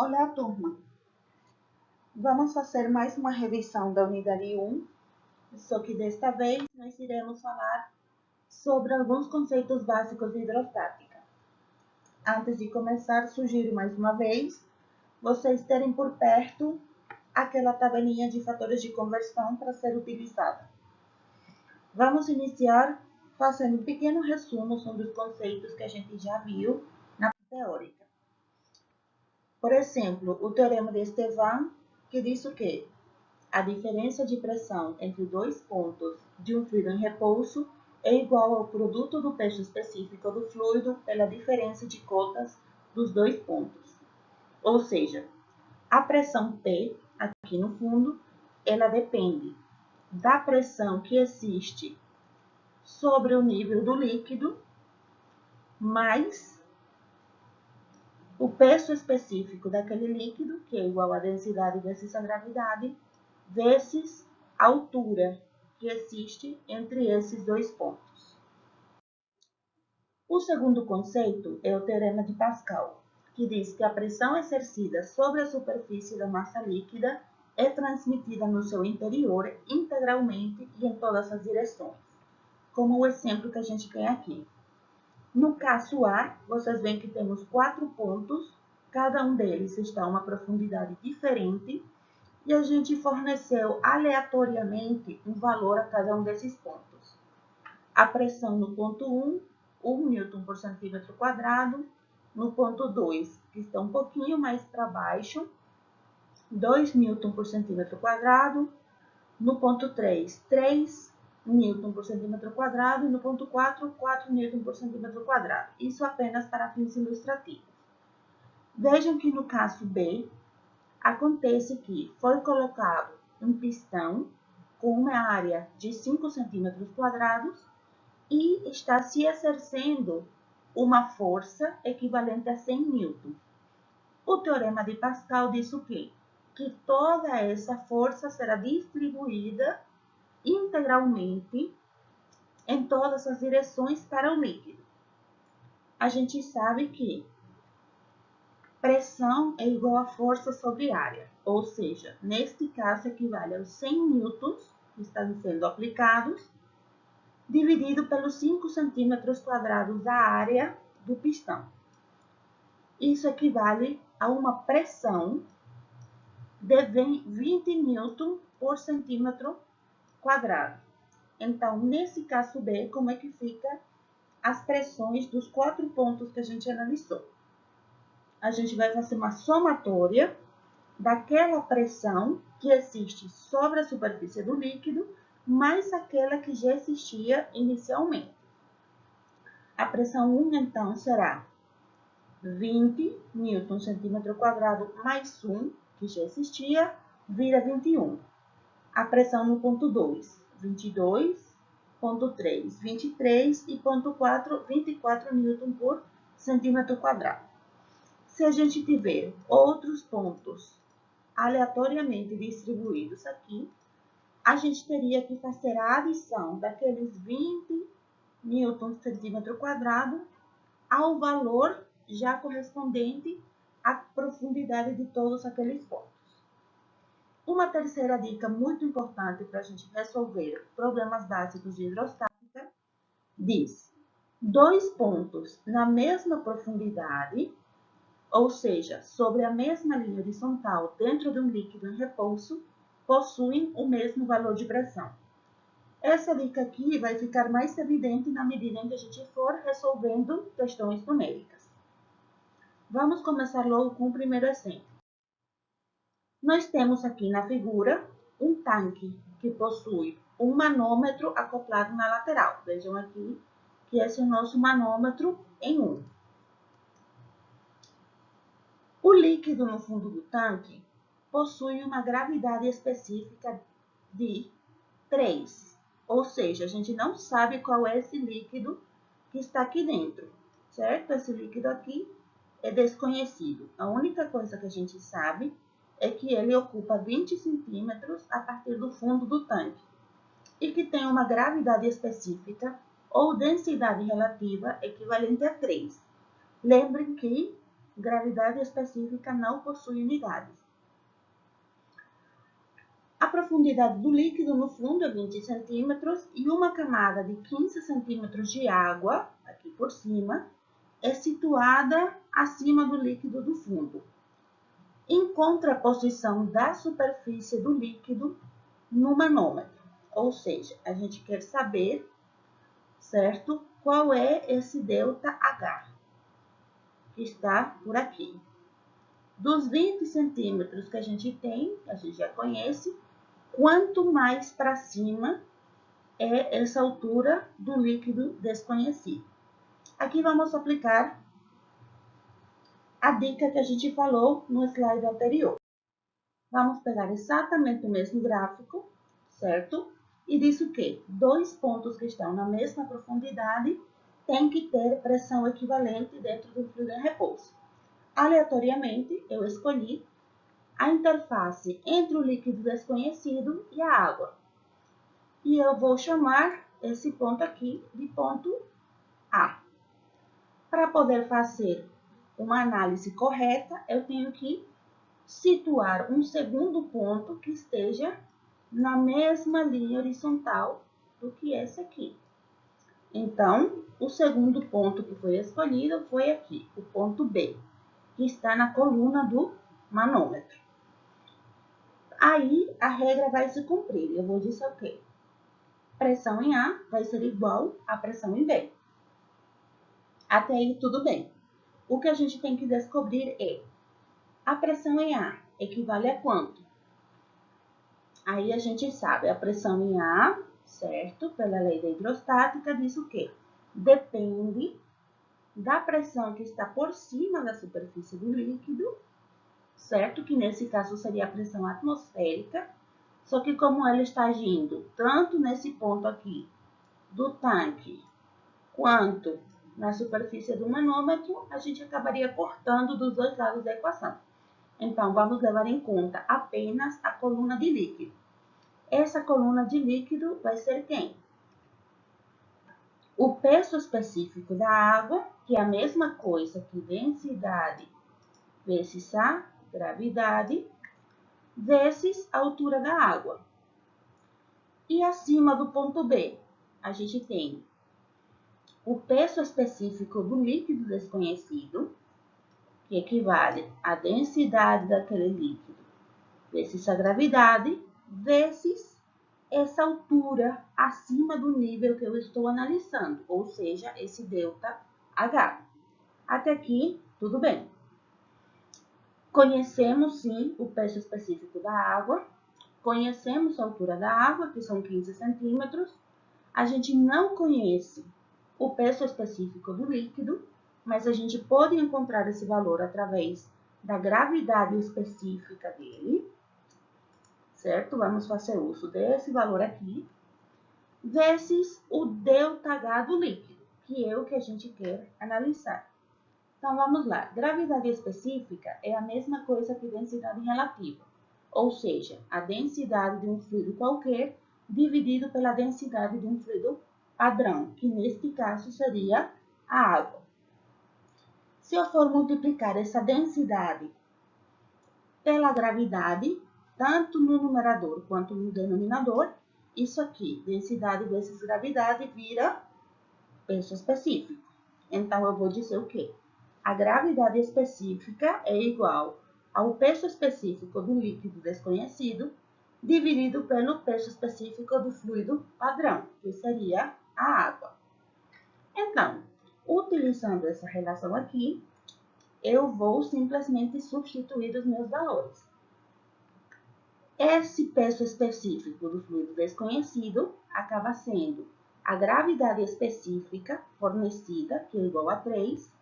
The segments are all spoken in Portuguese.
Olá, turma! Vamos fazer mais uma revisão da unidade 1, só que desta vez nós iremos falar sobre alguns conceitos básicos de hidrostática. Antes de começar, sugiro mais uma vez vocês terem por perto aquela tabelinha de fatores de conversão para ser utilizada. Vamos iniciar fazendo um pequeno resumo sobre os conceitos que a gente já viu na teórica. Por exemplo, o teorema de Esteban, que diz o quê? A diferença de pressão entre dois pontos de um fluido em repouso é igual ao produto do peso específico do fluido pela diferença de cotas dos dois pontos. Ou seja, a pressão P, aqui no fundo, ela depende da pressão que existe sobre o nível do líquido, mais o peso específico daquele líquido, que é igual à densidade vezes a gravidade, vezes a altura que existe entre esses dois pontos. O segundo conceito é o teorema de Pascal, que diz que a pressão exercida sobre a superfície da massa líquida é transmitida no seu interior integralmente e em todas as direções, como o exemplo que a gente tem aqui. No caso A, vocês veem que temos 4 pontos, cada um deles está a uma profundidade diferente, e a gente forneceu aleatoriamente um valor a cada um desses pontos. A pressão no ponto 1, 1 Newton por centímetro quadrado. No ponto 2, que está um pouquinho mais para baixo, 2 Newton por centímetro quadrado. No ponto 3, 3 Newton por centímetro quadrado. E no ponto 4, 4 Newton por centímetro quadrado. Isso apenas para fins ilustrativos. Vejam que no caso B, acontece que foi colocado um pistão com uma área de 5 centímetros quadrados e está se exercendo uma força equivalente a 100 newton. O teorema de Pascal diz o quê? Que toda essa força será distribuída integralmente em todas as direções para o líquido. A gente sabe que pressão é igual a força sobre área, ou seja, neste caso equivale aos 100 newtons que estão sendo aplicados, dividido pelos 5 centímetros quadrados da área do pistão. Isso equivale a uma pressão de 20 newton por centímetro quadrado. Então, nesse caso B, como é que fica as pressões dos 4 pontos que a gente analisou? A gente vai fazer uma somatória daquela pressão que existe sobre a superfície do líquido, mais aquela que já existia inicialmente. A pressão 1, então, será 20 newton centímetro quadrado mais 1, que já existia, vira 21. A pressão no ponto 2, 22, ponto 3, 23 e ponto 4, 24 newton por centímetro quadrado. Se a gente tiver outros pontos aleatoriamente distribuídos aqui, a gente teria que fazer a adição daqueles 20 newton centímetro quadrado ao valor já correspondente à profundidade de todos aqueles pontos. Uma terceira dica muito importante para a gente resolver problemas básicos de hidrostática diz: dois pontos na mesma profundidade, ou seja, sobre a mesma linha horizontal dentro de um líquido em repouso, possuem o mesmo valor de pressão. Essa dica aqui vai ficar mais evidente na medida em que a gente for resolvendo questões numéricas. Vamos começar logo com o primeiro exemplo. Nós temos aqui na figura um tanque que possui um manômetro acoplado na lateral. Vejam aqui que esse é o nosso manômetro em 1. O líquido no fundo do tanque possui uma gravidade específica de 3, ou seja, a gente não sabe qual é esse líquido que está aqui dentro, certo? Esse líquido aqui é desconhecido. A única coisa que a gente sabe é que ele ocupa 20 centímetros a partir do fundo do tanque e que tem uma gravidade específica ou densidade relativa equivalente a 3. Lembrem que gravidade específica não possui unidades. A profundidade do líquido no fundo é 20 centímetros e uma camada de 15 centímetros de água, aqui por cima, é situada acima do líquido do fundo, em contraposição da superfície do líquido no manômetro. Ou seja, a gente quer saber, certo, qual é esse ΔH, que está por aqui. Dos 20 centímetros que a gente tem, a gente já conhece, quanto mais para cima é essa altura do líquido desconhecido. Aqui vamos aplicar a dica que a gente falou no slide anterior. Vamos pegar exatamente o mesmo gráfico, certo? E diz o quê? Dois pontos que estão na mesma profundidade têm que ter pressão equivalente dentro do fluido em repouso. Aleatoriamente, eu escolhi a interface entre o líquido desconhecido e a água. E eu vou chamar esse ponto aqui de ponto A. Para poder fazer uma análise correta, eu tenho que situar um segundo ponto que esteja na mesma linha horizontal do que esse aqui. Então, o segundo ponto que foi escolhido foi aqui, o ponto B, que está na coluna do manômetro. Aí, a regra vai se cumprir. Eu vou dizer o quê? Pressão em A vai ser igual à pressão em B. Até aí, tudo bem. O que a gente tem que descobrir é a pressão em A equivale a quanto? Aí a gente sabe, a pressão em A, certo? Pela lei da hidrostática, diz o quê? Depende da pressão que está por cima da superfície do líquido, certo? Que nesse caso seria a pressão atmosférica. Só que como ela está agindo tanto nesse ponto aqui do tanque, quanto na superfície do manômetro, a gente acabaria cortando dos dois lados da equação. Então, vamos levar em conta apenas a coluna de líquido. Essa coluna de líquido vai ser quem? O peso específico da água, que é a mesma coisa que densidade vezes a gravidade, vezes a altura da água. E acima do ponto B, a gente tem o peso específico do líquido desconhecido, que equivale à densidade daquele líquido vezes a gravidade, vezes essa altura acima do nível que eu estou analisando, ou seja, esse ΔH. Até aqui, tudo bem. Conhecemos, sim, o peso específico da água, conhecemos a altura da água, que são 15 centímetros. A gente não conhece o peso específico do líquido, mas a gente pode encontrar esse valor através da gravidade específica dele, certo? Vamos fazer uso desse valor aqui, vezes o ΔH do líquido, que é o que a gente quer analisar. Então, vamos lá. Gravidade específica é a mesma coisa que densidade relativa, ou seja, a densidade de um fluido qualquer dividido pela densidade de um fluido padrão, que neste caso seria a água. Se eu for multiplicar essa densidade pela gravidade, tanto no numerador quanto no denominador, isso aqui, densidade vezes gravidade, vira peso específico. Então, eu vou dizer o quê? A gravidade específica é igual ao peso específico do líquido desconhecido, dividido pelo peso específico do fluido padrão, que seria a água. Então, utilizando essa relação aqui, eu vou simplesmente substituir os meus valores. Esse peso específico do fluido desconhecido acaba sendo a gravidade específica fornecida, que é igual a 3,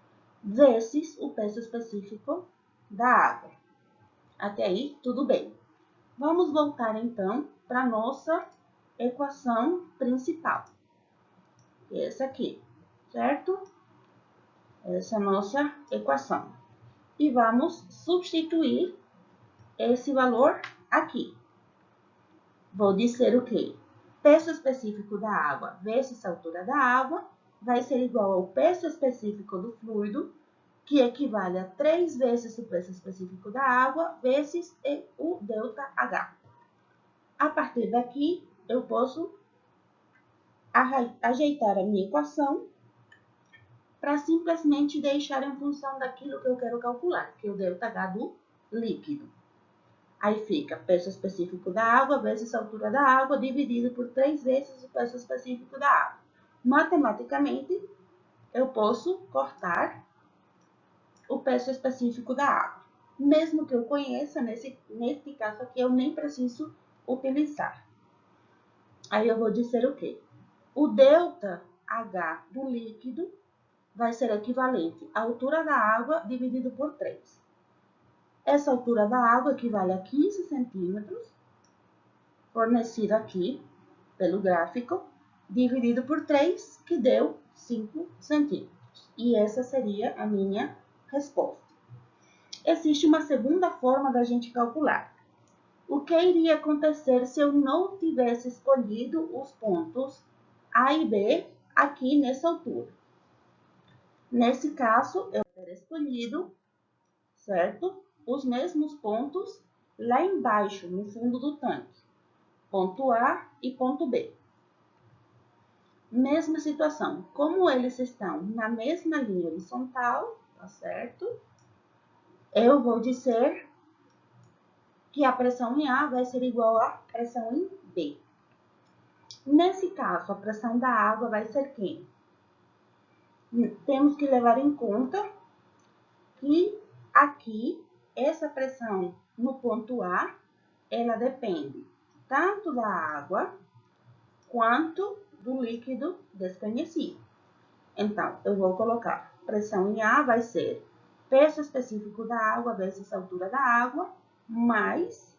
vezes o peso específico da água. Até aí, tudo bem. Vamos voltar, então, para a nossa equação principal. Essa aqui, certo? Essa é a nossa equação. E vamos substituir esse valor aqui. Vou dizer o quê? Peso específico da água vezes a altura da água vai ser igual ao peso específico do fluido que equivale a 3 vezes o preço específico da água, vezes o ΔH. A partir daqui, eu posso ajeitar a minha equação para simplesmente deixar em função daquilo que eu quero calcular, que é o ΔH do líquido. Aí fica preço específico da água vezes a altura da água, dividido por 3 vezes o preço específico da água. Matematicamente, eu posso cortar o preço específico da água. Mesmo que eu conheça, nesse caso aqui, eu nem preciso utilizar. Aí eu vou dizer o quê? O ΔH do líquido vai ser equivalente à altura da água dividido por 3. Essa altura da água equivale a 15 centímetros, fornecida aqui pelo gráfico, dividido por 3, que deu 5 centímetros. E essa seria a minha resposta. Existe uma segunda forma da gente calcular. O que iria acontecer se eu não tivesse escolhido os pontos A e B aqui nessa altura? Nesse caso, eu teria escolhido, certo? Os mesmos pontos lá embaixo, no fundo do tanque. Ponto A e ponto B. Mesma situação. Como eles estão na mesma linha horizontal, tá certo? Eu vou dizer que a pressão em A vai ser igual à pressão em B. Nesse caso, a pressão da água vai ser quem? Temos que levar em conta que aqui, essa pressão no ponto A, ela depende tanto da água quanto do líquido desconhecido. Então, eu vou colocar pressão em A vai ser peso específico da água vezes a altura da água, mais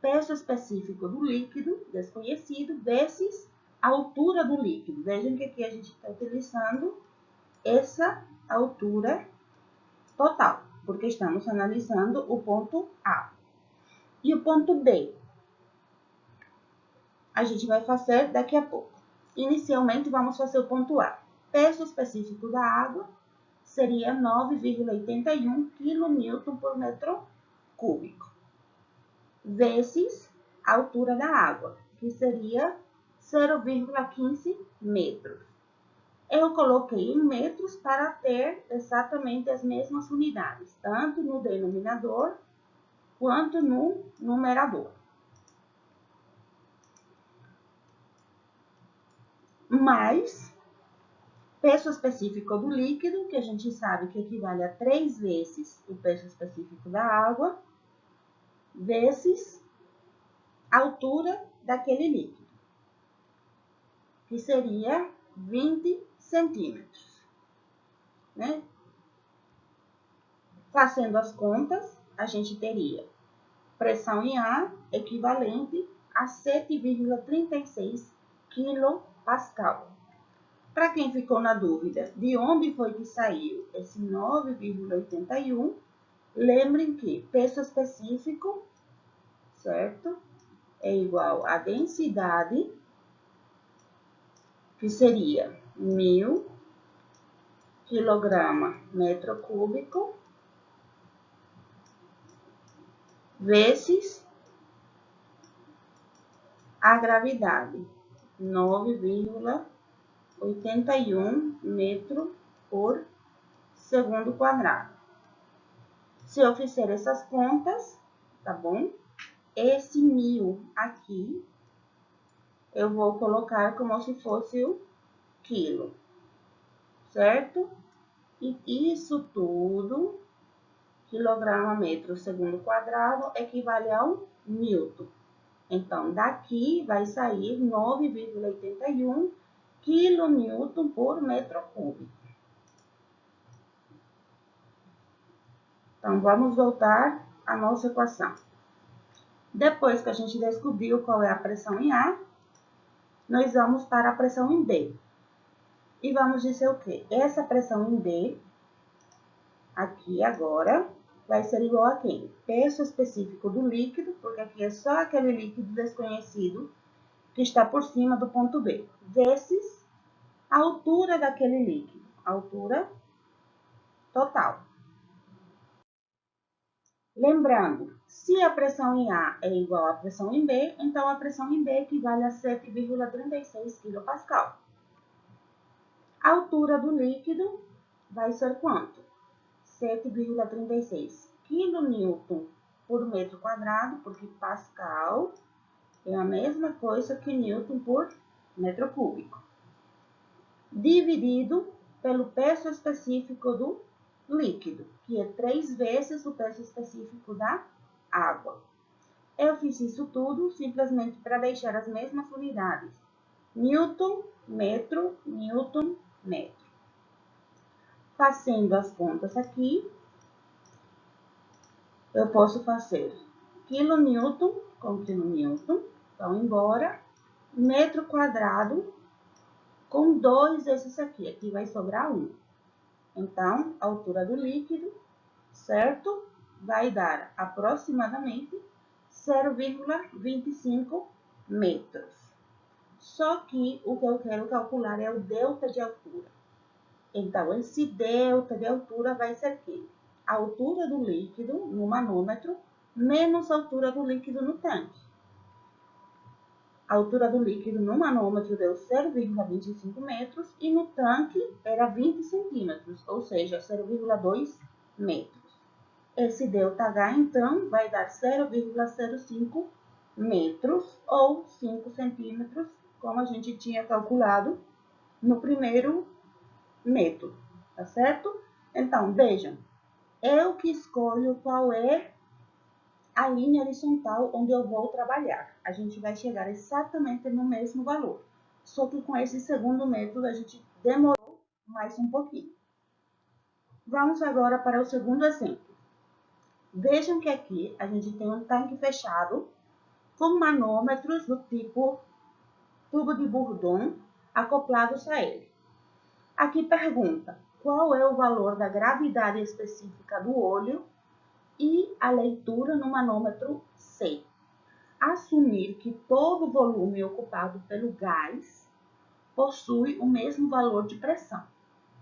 peso específico do líquido desconhecido vezes a altura do líquido. Vejam que aqui a gente está utilizando essa altura total, porque estamos analisando o ponto A. E o ponto B, a gente vai fazer daqui a pouco. Inicialmente, vamos fazer o ponto A. Peso específico da água seria 9,81 kN por metro cúbico, vezes a altura da água, que seria 0,15 metros. Eu coloquei em metros para ter exatamente as mesmas unidades, tanto no denominador quanto no numerador. Mais peso específico do líquido, que a gente sabe que equivale a 3 vezes o peso específico da água, vezes a altura daquele líquido, que seria 20 centímetros. Né? Fazendo as contas, a gente teria pressão em A equivalente a 7,36 kPa. Para quem ficou na dúvida de onde foi que saiu esse 9,81, lembrem que peso específico, certo? É igual a densidade, que seria 1000 kg/metro cúbico, vezes a gravidade, 9,81 metro por segundo quadrado. Se eu fizer essas contas, tá bom? Esse 1000 aqui, eu vou colocar como se fosse o quilo, certo? E isso tudo, quilograma/metro segundo quadrado, equivale a 1 newton. Então, daqui vai sair 9,81 kN por metro cúbico. Então, vamos voltar à nossa equação. Depois que a gente descobriu qual é a pressão em A, nós vamos para a pressão em B. E vamos dizer o quê? Essa pressão em B, aqui agora, vai ser igual a quem? Peso específico do líquido, porque aqui é só aquele líquido desconhecido que está por cima do ponto B, vezes a altura daquele líquido, a altura total. Lembrando, se a pressão em A é igual à pressão em B, então a pressão em B equivale a 7,36 kPa. A altura do líquido vai ser quanto? 7,36 kN por metro quadrado, porque Pascal é a mesma coisa que Newton por metro cúbico, dividido pelo peso específico do líquido, que é 3 vezes o peso específico da água. Eu fiz isso tudo simplesmente para deixar as mesmas unidades. Newton, metro, Newton, metro. Fazendo as contas aqui, eu posso fazer quilonewton com quilonewton, vão embora, metro quadrado com 2 desses aqui vai sobrar 1. Então, a altura do líquido, certo? Vai dar aproximadamente 0,25 metros. Só que o que eu quero calcular é o delta de altura. Então, esse delta de altura vai ser aqui. A altura do líquido no manômetro menos a altura do líquido no tanque. A altura do líquido no manômetro deu 0,25 metros e no tanque era 20 centímetros, ou seja, 0,2 metros. Esse ΔH, então, vai dar 0,05 metros ou 5 centímetros, como a gente tinha calculado no primeiro método, tá certo? Então, vejam, eu que escolho qual é a linha horizontal onde eu vou trabalhar. A gente vai chegar exatamente no mesmo valor. Só que com esse segundo método a gente demorou mais um pouquinho. Vamos agora para o segundo exemplo. Vejam que aqui a gente tem um tanque fechado com manômetros do tipo tubo de Bourdon acoplados a ele. Aqui pergunta, qual é o valor da gravidade específica do óleo e a leitura no manômetro C. Assumir que todo volume ocupado pelo gás possui o mesmo valor de pressão.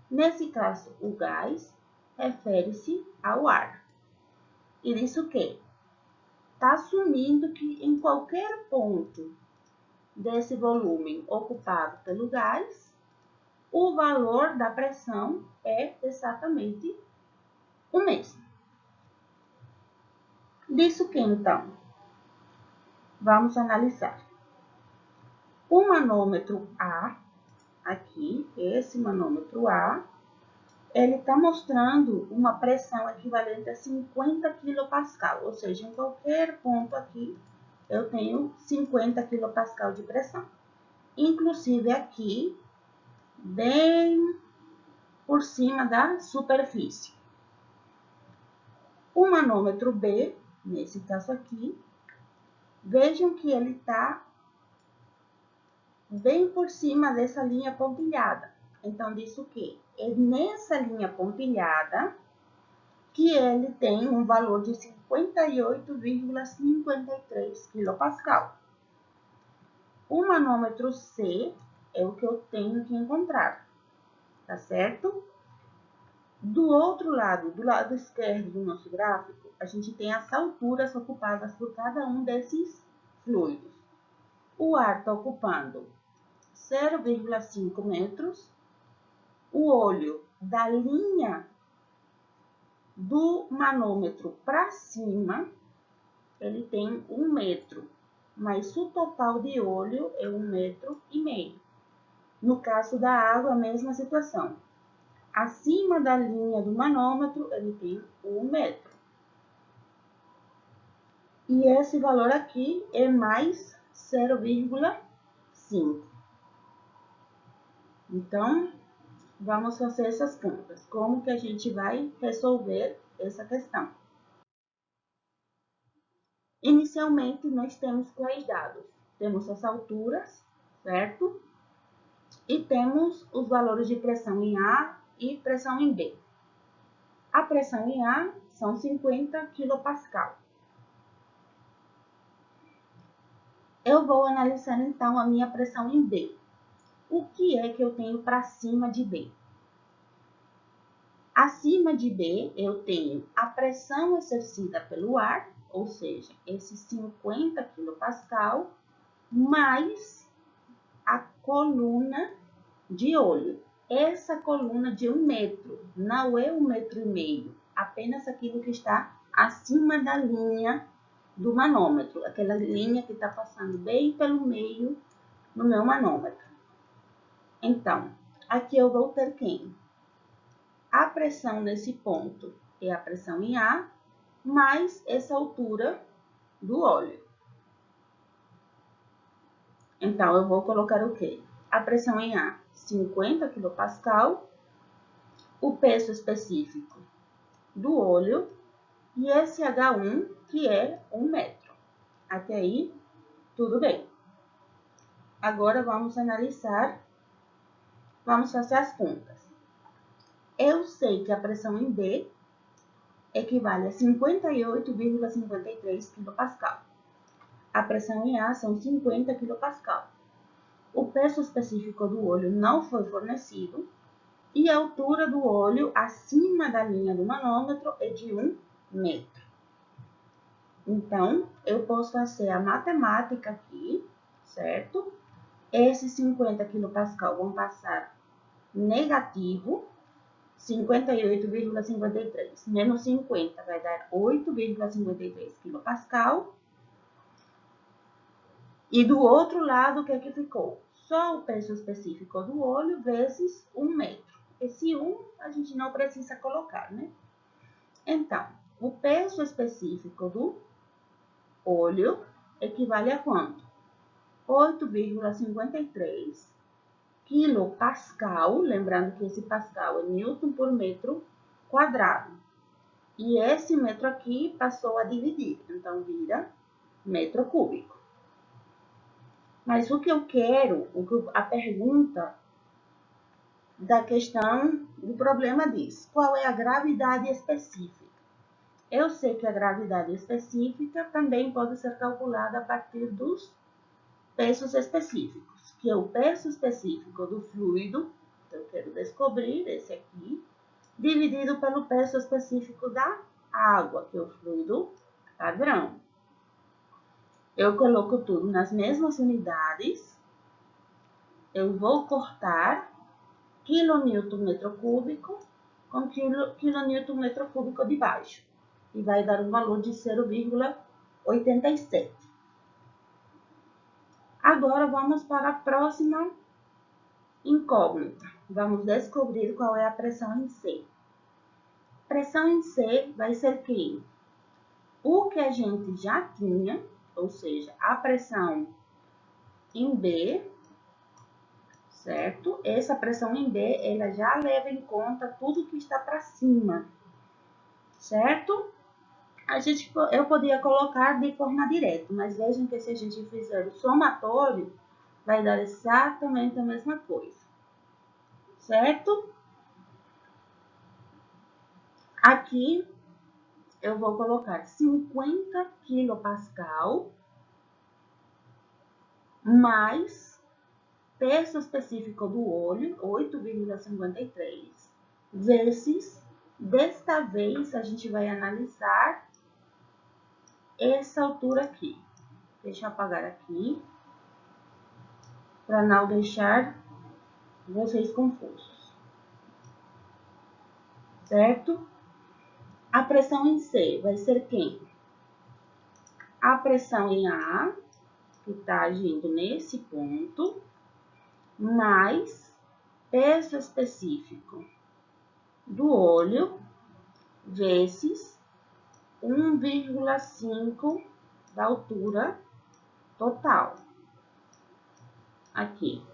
Nesse caso, o gás refere-se ao ar. E isso que está assumindo que em qualquer ponto desse volume ocupado pelo gás, o valor da pressão é exatamente o mesmo. Disso que, então, vamos analisar. O manômetro A, aqui, esse manômetro A, ele está mostrando uma pressão equivalente a 50 kPa, ou seja, em qualquer ponto aqui, eu tenho 50 kPa de pressão. Inclusive aqui, bem por cima da superfície. O manômetro B, nesse caso aqui, vejam que ele está bem por cima dessa linha pontilhada. Então, diz o quê? É nessa linha pontilhada que ele tem um valor de 58,53 kPa. O manômetro C é o que eu tenho que encontrar, tá certo? Do outro lado, do lado esquerdo do nosso gráfico, a gente tem as alturas ocupadas por cada um desses fluidos. O ar está ocupando 0,5 metros. O óleo da linha do manômetro para cima, ele tem 1 metro, mas o total de óleo é 1,5 metros. No caso da água, a mesma situação. Acima da linha do manômetro, ele tem 1 metro. E esse valor aqui é mais 0,5. Então, vamos fazer essas contas. Como que a gente vai resolver essa questão? Inicialmente, nós temos quais dados? Temos as alturas, certo? E temos os valores de pressão em A e pressão em B. A pressão em A são 50 kPa. Eu vou analisar, então, a minha pressão em B. O que é que eu tenho para cima de B? Acima de B, eu tenho a pressão exercida pelo ar, ou seja, esses 50 kPa, mais a coluna de óleo. Essa coluna de 1 metro, não é 1,5 metro, apenas aquilo que está acima da linha do manômetro, aquela linha que está passando bem pelo meio do meu manômetro. Então, aqui eu vou ter quem? A pressão nesse ponto é a pressão em A, mais essa altura do óleo. Então, eu vou colocar o quê? A pressão em A, 50 kPa, o peso específico do óleo e esse H1, que é 1 metro. Até aí, tudo bem. Agora, vamos analisar, vamos fazer as contas. Eu sei que a pressão em B equivale a 58,53 kPa. A pressão em A são 50 kPa. O peso específico do óleo não foi fornecido e a altura do óleo acima da linha do manômetro é de 1 metro. Então, eu posso fazer a matemática aqui, certo? Esses 50 kPa vão passar negativo, 58,53 menos 50 vai dar 8,53 kPa. E do outro lado, o que é que ficou? Só o peso específico do óleo vezes 1 metro. Esse 1 a gente não precisa colocar, né? Então, o peso específico do óleo equivale a quanto? 8,53 quilopascal, lembrando que esse pascal é Newton por metro quadrado. E esse metro aqui passou a dividir, então vira metro cúbico. Mas o que eu quero, a pergunta da questão do problema diz, qual é a gravidade específica? Eu sei que a gravidade específica também pode ser calculada a partir dos pesos específicos, que é o peso específico do fluido, eu quero descobrir esse aqui, dividido pelo peso específico da água, que é o fluido padrão. Eu coloco tudo nas mesmas unidades, eu vou cortar quilonewton metro cúbico com quilonewton metro cúbico de baixo, e vai dar um valor de 0,87. Agora, vamos para a próxima incógnita. Vamos descobrir qual é a pressão em C. Pressão em C vai ser quem? O que a gente já tinha, ou seja, a pressão em B, certo? Essa pressão em B, ela já leva em conta tudo que está para cima, certo? Eu podia colocar de forma direta, mas vejam que se a gente fizer o somatório, vai dar exatamente a mesma coisa, certo? Aqui, eu vou colocar 50 kPa mais peso específico do óleo, 8,53, vezes, desta vez, a gente vai analisar essa altura aqui. Deixa eu apagar aqui, para não deixar vocês confusos, certo? A pressão em C vai ser quem? A pressão em A, que está agindo nesse ponto, mais peso específico do óleo, vezes 1,5 da altura total. Aqui.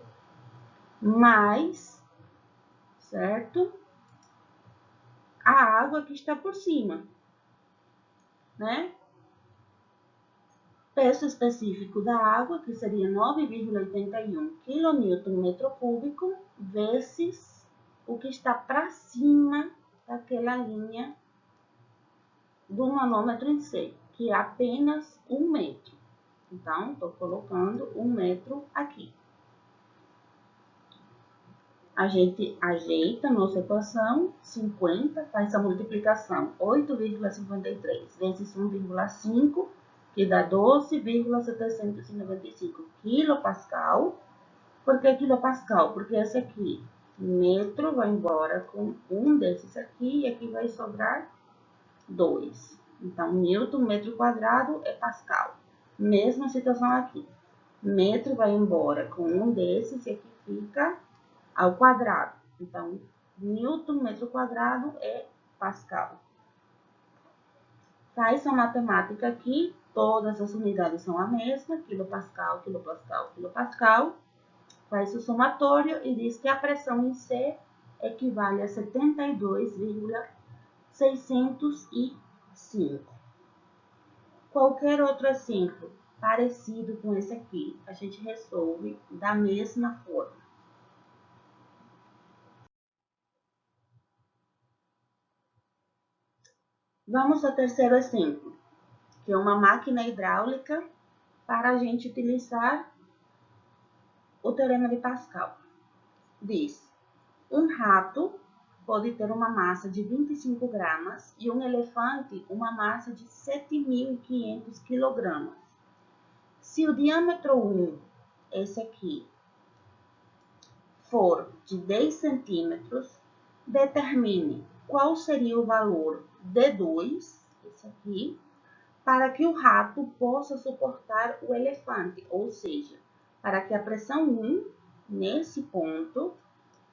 Mais, certo? A água que está por cima, né? Peso específico da água, que seria 9,81 kN metro cúbico, vezes o que está para cima daquela linha do manômetro em C, que é apenas 1 metro. Então, estou colocando 1 metro aqui. A gente ajeita a nossa equação, 50, faz a multiplicação, 8,53 vezes 1,5, que dá 12,795 quilopascal. Por que quilopascal? Porque esse aqui, metro, vai embora com um desses aqui, e aqui vai sobrar 2. Então, Newton, metro quadrado, é pascal. Mesma situação aqui. Metro vai embora com um desses, e aqui fica ao quadrado. Então, Newton, metro quadrado, é pascal. Faz a matemática aqui, todas as unidades são a mesma, quilopascal, quilopascal, quilopascal. Faz o somatório e diz que a pressão em C equivale a 72,605. Qualquer outro exemplo parecido com esse aqui, a gente resolve da mesma forma. Vamos ao terceiro exemplo, que é uma máquina hidráulica para a gente utilizar o teorema de Pascal. Diz, um rato pode ter uma massa de 25 gramas e um elefante uma massa de 7.500 quilogramas. Se o diâmetro 1, esse aqui, for de 10 centímetros, determine qual seria o valor D2, esse aqui, para que o rato possa suportar o elefante, ou seja, para que a pressão 1, nesse ponto,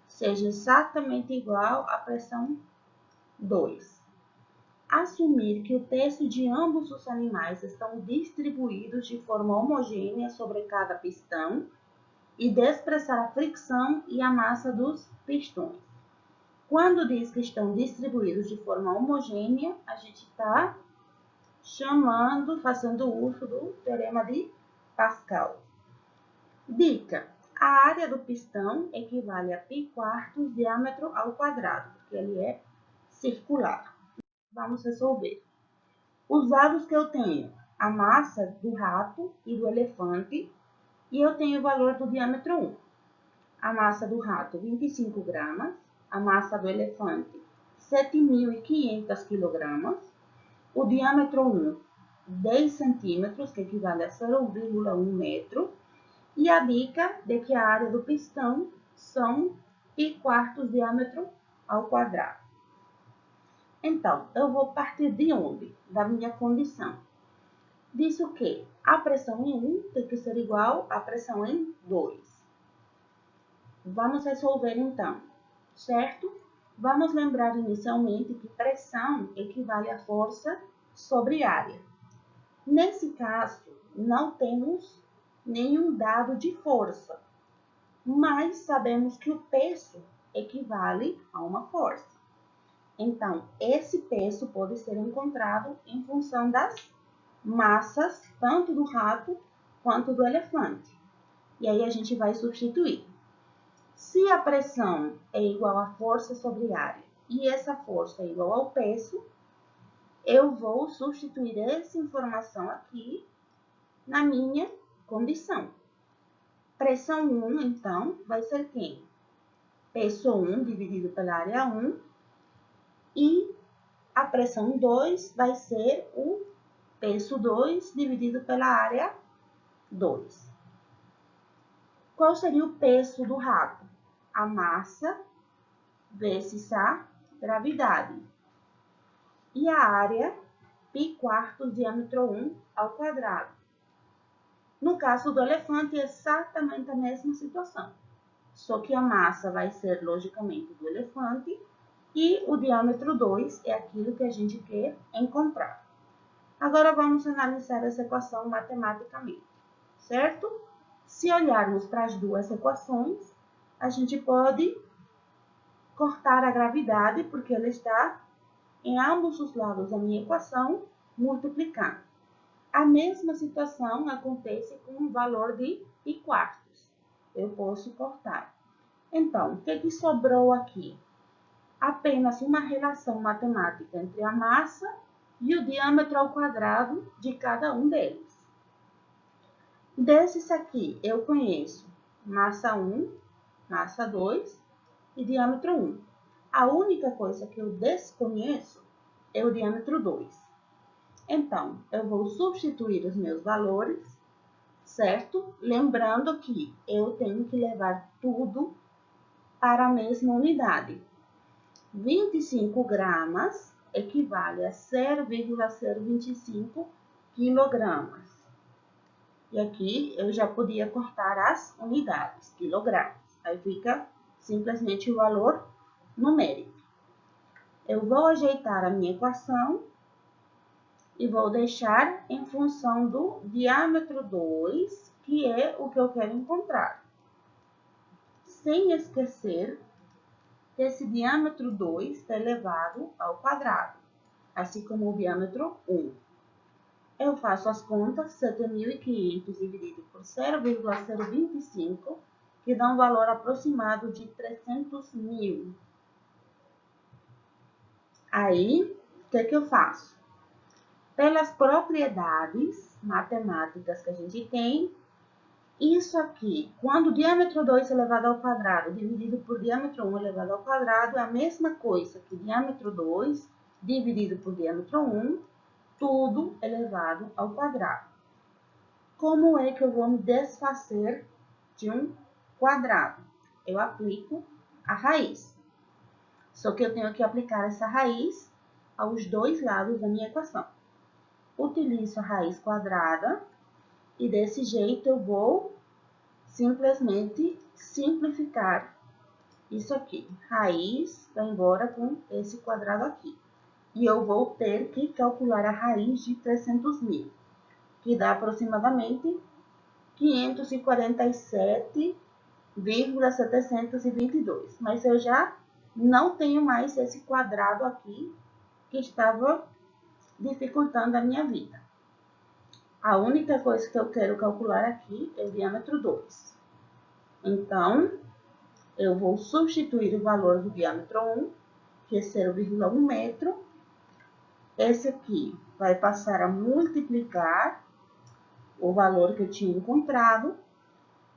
seja exatamente igual à pressão 2. Assumir que o peso de ambos os animais estão distribuídos de forma homogênea sobre cada pistão e desprezar a fricção e a massa dos pistões. Quando diz que estão distribuídos de forma homogênea, a gente está fazendo uso do teorema de Pascal. Dica: a área do pistão equivale a π² diâmetro ao quadrado, porque ele é circular. Vamos resolver. Os dados que eu tenho, a massa do rato e do elefante, e eu tenho o valor do diâmetro 1. A massa do rato, 25 gramas. A massa do elefante, 7.500 quilogramas. O diâmetro 1, 10 centímetros, que equivale a 0,1 metro. E a dica de que a área do pistão são π² diâmetro ao quadrado. Então, eu vou partir de onde? Da minha condição. Diz o quê? A pressão em 1 tem que ser igual à pressão em 2. Vamos resolver então, certo? Vamos lembrar inicialmente que pressão equivale a força sobre área. Nesse caso, não temos nenhum dado de força, mas sabemos que o peso equivale a uma força. Então, esse peso pode ser encontrado em função das massas, tanto do rato quanto do elefante. E aí a gente vai substituir. Se a pressão é igual à força sobre área e essa força é igual ao peso, eu vou substituir essa informação aqui na minha condição. Pressão 1, então, vai ser quem? Peso 1 dividido pela área 1 e a pressão 2 vai ser o peso 2 dividido pela área 2. Qual seria o peso do rato? A massa vezes a gravidade. E a área, π² diâmetro 1 ao quadrado. No caso do elefante, é exatamente a mesma situação. Só que a massa vai ser, logicamente, do elefante e o diâmetro 2 é aquilo que a gente quer encontrar. Agora, vamos analisar essa equação matematicamente, certo? Se olharmos para as duas equações, a gente pode cortar a gravidade, porque ela está em ambos os lados da minha equação, multiplicando. A mesma situação acontece com o valor de π². Eu posso cortar. Então, o que sobrou aqui? Apenas uma relação matemática entre a massa e o diâmetro ao quadrado de cada um deles. Desses aqui, eu conheço massa 1, massa 2 e diâmetro 1. A única coisa que eu desconheço é o diâmetro 2. Então, eu vou substituir os meus valores, certo? Lembrando que eu tenho que levar tudo para a mesma unidade. 25 gramas equivale a 0,025 quilogramas. E aqui eu já podia cortar as unidades, quilogramas. Aí fica simplesmente o valor numérico. Eu vou ajeitar a minha equação e vou deixar em função do diâmetro 2, que é o que eu quero encontrar. Sem esquecer que esse diâmetro 2 está elevado ao quadrado, assim como o diâmetro 1. Eu faço as contas, 7.500 dividido por 0,025, que dá um valor aproximado de 300.000. Aí, o que eu faço? Pelas propriedades matemáticas que a gente tem, isso aqui, quando o diâmetro 2 elevado ao quadrado dividido por diâmetro 1 elevado ao quadrado, é a mesma coisa que diâmetro 2 dividido por diâmetro 1, tudo elevado ao quadrado. Como é que eu vou me desfazer de um quadrado? Eu aplico a raiz. Só que eu tenho que aplicar essa raiz aos dois lados da minha equação. Utilizo a raiz quadrada e desse jeito eu vou simplesmente simplificar isso aqui. Raiz vai embora com esse quadrado aqui. E eu vou ter que calcular a raiz de 300.000, que dá aproximadamente 547,722. Mas eu já não tenho mais esse quadrado aqui que estava dificultando a minha vida. A única coisa que eu quero calcular aqui é o diâmetro 2. Então, eu vou substituir o valor do diâmetro 1, que é 0,1 metro. Esse aqui vai passar a multiplicar o valor que eu tinha encontrado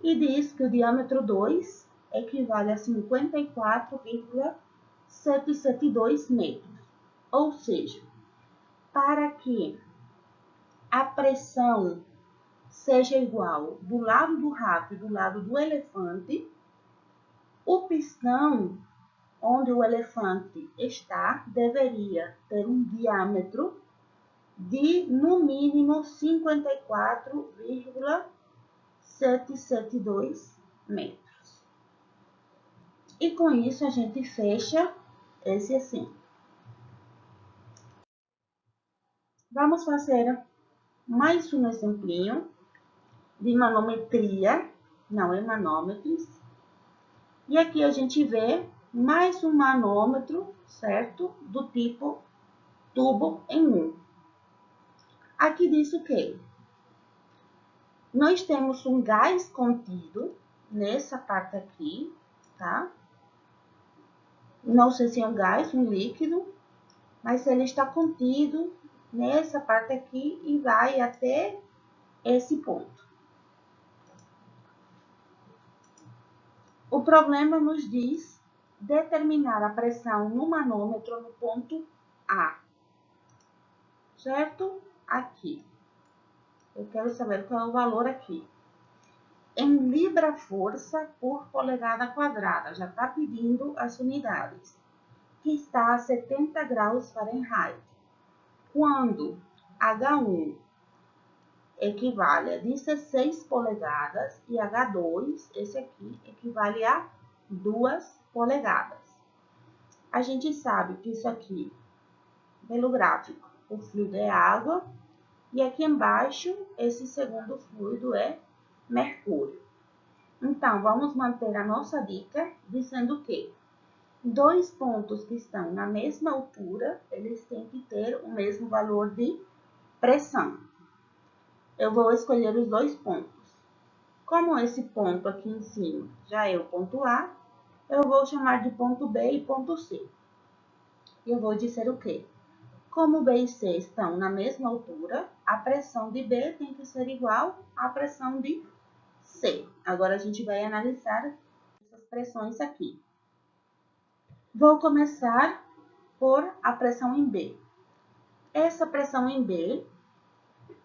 e diz que o diâmetro 2 equivale a 54,772 metros. Ou seja, para que a pressão seja igual do lado do rato e do lado do elefante, o pistão onde o elefante está deveria ter um diâmetro de, no mínimo, 54,772 metros. E com isso a gente fecha esse assim. Vamos fazer mais um exemplinho de manometria, não é manômetros. E aqui a gente vê mais um manômetro, certo? Do tipo tubo em 1. Aqui diz o quê? Nós temos um gás contido nessa parte aqui, tá? Não sei se é um gás, um líquido, mas ele está contido nessa parte aqui e vai até esse ponto. O problema nos diz determinar a pressão no manômetro no ponto A, certo? Aqui. Eu quero saber qual é o valor aqui. Em libra-força por polegada quadrada, já está pedindo as unidades, que está a 70 graus Fahrenheit. Quando H1 equivale a 16 polegadas e H2, esse aqui, equivale a 2 polegadas. A gente sabe que isso aqui, pelo gráfico, o fluido é água e aqui embaixo, esse segundo fluido é mercúrio. Então, vamos manter a nossa dica dizendo que dois pontos que estão na mesma altura, eles têm que ter o mesmo valor de pressão. Eu vou escolher os dois pontos. Como esse ponto aqui em cima já é o ponto A, eu vou chamar de ponto B e ponto C. E eu vou dizer o quê? Como B e C estão na mesma altura, a pressão de B tem que ser igual à pressão de C. Agora, a gente vai analisar essas pressões aqui. Vou começar por a pressão em B. Essa pressão em B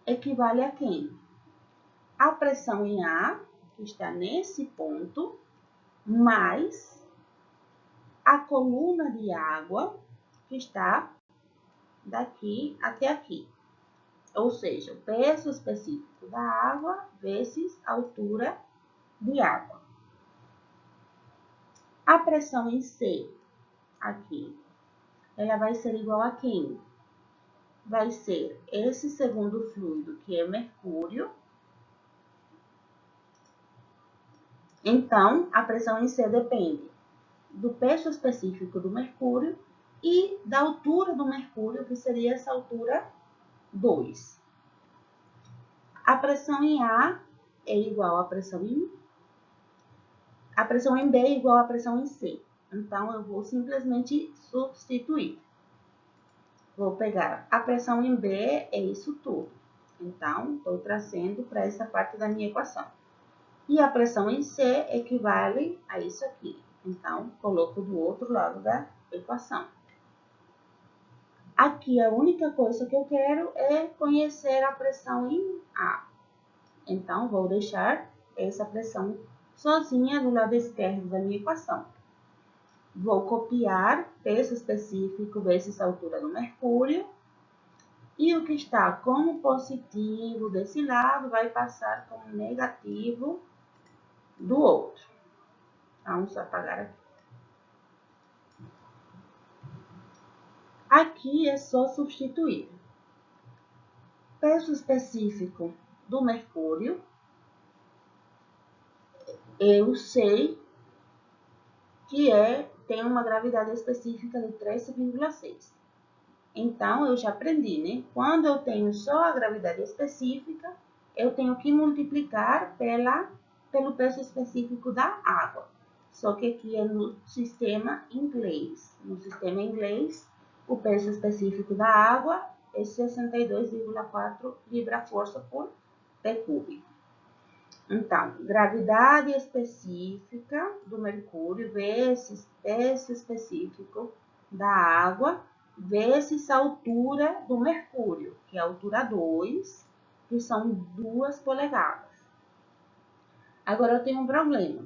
equivale a quem? A pressão em A, que está nesse ponto, mais a coluna de água, que está daqui até aqui. Ou seja, o peso específico da água vezes a altura de água. A pressão em C, aqui, ela vai ser igual a quem? Vai ser esse segundo fluido, que é mercúrio. Então, a pressão em C depende do peso específico do mercúrio e da altura do mercúrio, que seria essa altura 2. A pressão em A é igual à pressão em... A pressão em B é igual à pressão em C. Então, eu vou simplesmente substituir. Vou pegar a pressão em B, é isso tudo. Então, estou trazendo para essa parte da minha equação. E a pressão em C equivale a isso aqui. Então, coloco do outro lado da equação. Aqui, a única coisa que eu quero é conhecer a pressão em A. Então, vou deixar essa pressão sozinha do lado esquerdo da minha equação. Vou copiar peso específico vezes a altura do mercúrio. E o que está como positivo desse lado vai passar como negativo do outro. Vamos apagar aqui. Aqui é só substituir. Peso específico do mercúrio, eu sei que tem uma gravidade específica de 13,6. Então, eu já aprendi, né? Quando eu tenho só a gravidade específica, eu tenho que multiplicar pelo peso específico da água. Só que aqui é no sistema inglês. No sistema inglês, o peso específico da água é 62,4 libra-força por pé cúbico. Então, gravidade específica do mercúrio vezes peso específico da água vezes a altura do mercúrio, que é a altura 2, que são 2 polegadas. Agora, eu tenho um problema.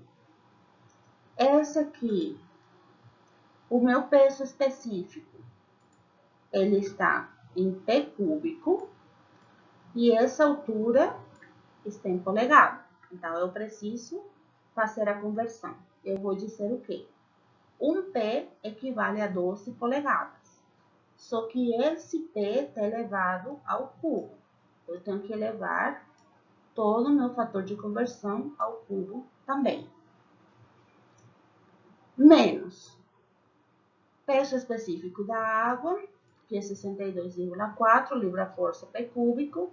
Esse aqui, o meu peso específico, ele está em pé cúbico e essa altura está em polegada. Então, eu preciso fazer a conversão. Eu vou dizer o quê? 1 pé equivale a 12 polegadas. Só que esse P está elevado ao cubo. Eu tenho que elevar todo o meu fator de conversão ao cubo também. Menos peso específico da água, que é 62,4 libra-força pé cúbico,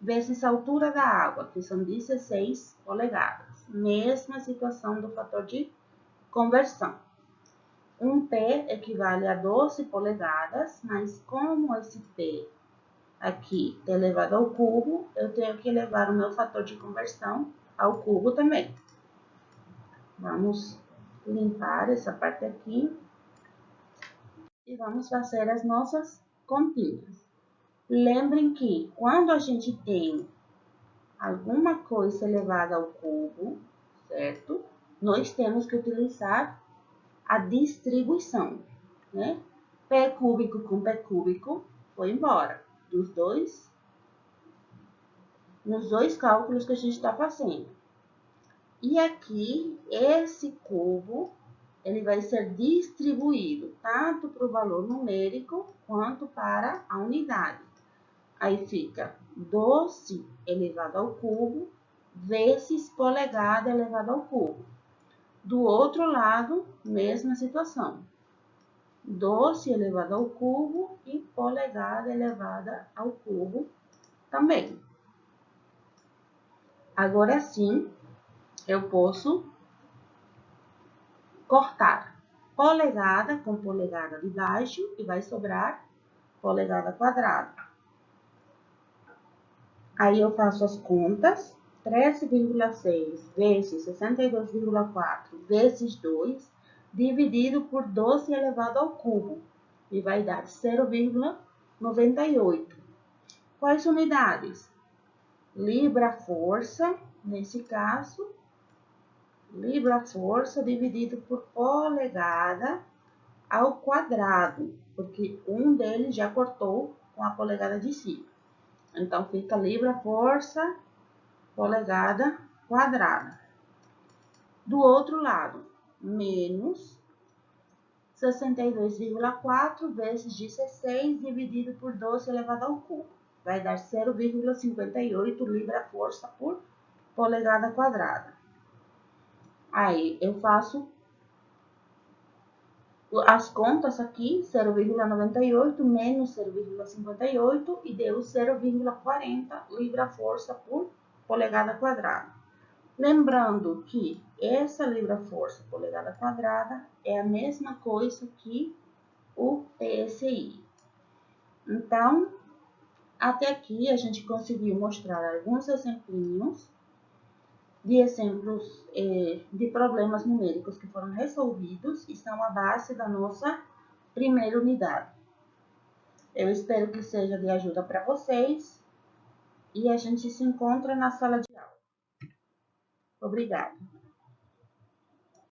vezes a altura da água, que são 16 polegadas. Mesma situação do fator de conversão. 1 P equivale a 12 polegadas, mas como esse P aqui está elevado ao cubo, eu tenho que elevar o meu fator de conversão ao cubo também. Vamos limpar essa parte aqui e vamos fazer as nossas continhas. Lembrem que quando a gente tem alguma coisa elevada ao cubo, certo? Nós temos que utilizar a distribuição, né? Pé cúbico com pé cúbico foi embora. Nos dois cálculos que a gente está fazendo. E aqui, esse cubo, ele vai ser distribuído tanto para o valor numérico quanto para a unidade. Aí fica 12 elevado ao cubo vezes polegada elevado ao cubo. Do outro lado, mesma situação. 12 elevado ao cubo e polegada elevada ao cubo também. Agora sim, eu posso cortar polegada com polegada de baixo e vai sobrar polegada quadrada. Aí eu faço as contas, 13,6 vezes 62,4 vezes 2 dividido por 12 elevado ao cubo, e vai dar 0,98. Quais unidades? Libra-força, nesse caso, libra-força dividido por polegada ao quadrado, porque um deles já cortou com a polegada de cima. Então, fica libra-força, polegada quadrada. Do outro lado, menos 62,4 vezes 16 dividido por 12 elevado ao cubo. Vai dar 0,58 libra-força por polegada quadrada. Aí, eu faço as contas aqui, 0,98 menos 0,58 e deu 0,40 libra-força por polegada quadrada. Lembrando que essa libra-força polegada quadrada é a mesma coisa que o PSI. Então, até aqui a gente conseguiu mostrar alguns exemplinhos de problemas numéricos que foram resolvidos e são a base da nossa primeira unidade. Eu espero que seja de ajuda para vocês e a gente se encontra na sala de aula. Obrigada.